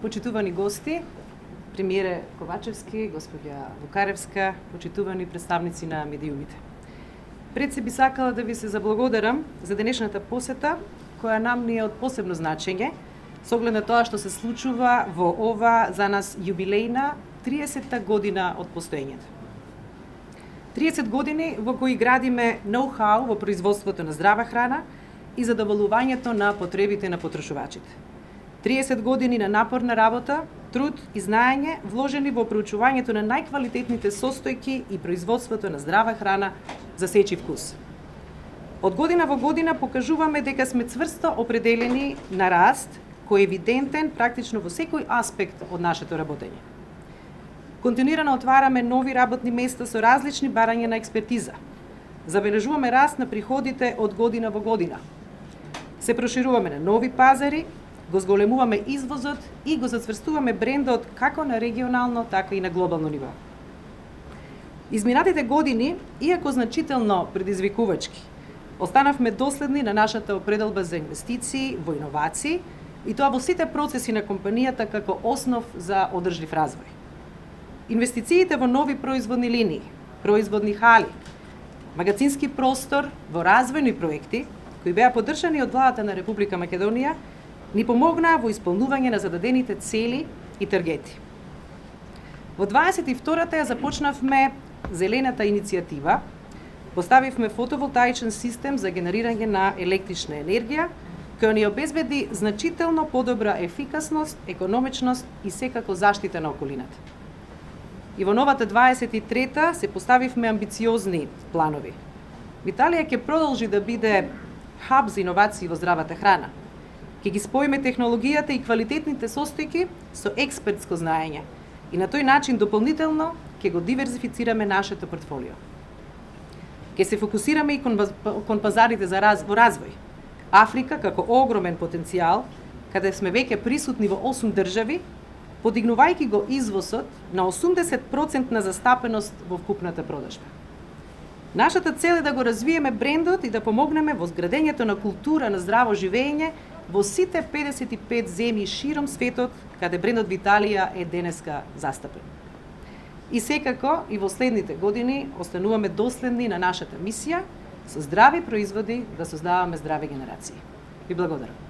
почитувани гости, премиере Ковачевски, господја Вукаревска, почитувани представници на медиумите. Пред се би сакала да ви се заблагодарам за денешната посета, која нам ни е од посебно значење, со оглед на тоа што се случува во ова за нас јубилејна 30-та година од постоењето. 30 години во кои градиме ноу-хау во производството на здрава храна и задоволувањето на потребите на потрошувачите. 30 години на напорна работа, труд и знаење вложени во проучувањето на најквалитетните состојки и производството на здрава храна за сечи вкус. Од година во година покажуваме дека сме цврсто определени на раст, кој е евидентен практично во секој аспект од нашето работење. Континуирано отвараме нови работни места со различни барања на експертиза. Забележуваме раст на приходите од година во година. Се прошируваме на нови пазари, го зголемуваме извозот и го зацврстуваме брендот како на регионално, така и на глобално ниво. Изминатите години, иако значително предизвикувачки, останавме доследни на нашата определба за инвестиции во иновации и тоа во сите процеси на компанијата како основ за одржлив развој. Инвестициите во нови производни линии, производни хали, магазински простор во развојни проекти, кои беа поддржани од владата на Република Македонија, ни помогнаа во исполнување на зададените цели и таргети. Во 22-та ја започнавме зелената иницијатива, поставивме фотоволтаичен систем за генерирање на електрична енергија, која ни обезбеди значително подобра ефикасност, економичност и секако заштита на околината. И во новата 23-та се поставивме амбициозни планови. Италија ќе продолжи да биде хаб за иновации во здравата храна. Ќе ги споиме технологијата и квалитетните состојки со експертско знаење и на тој начин дополнително ќе го диверзифицираме нашето портфолио. Ќе се фокусираме и кон пазарите за развој. Африка како огромен потенцијал, каде сме веќе присутни во 8 држави, подигнувајќи го извозот на 80% на застапеност во вкупната продажба. Нашата цел е да го развиеме брендот и да помогнеме во зградењето на култура на здраво живење во сите 55 земји широм светот, каде брендот Виталија е денеска застапен. И секако и во следните години остануваме доследни на нашата мисија со здрави производи да создаваме здрави генерации. Ви благодарам.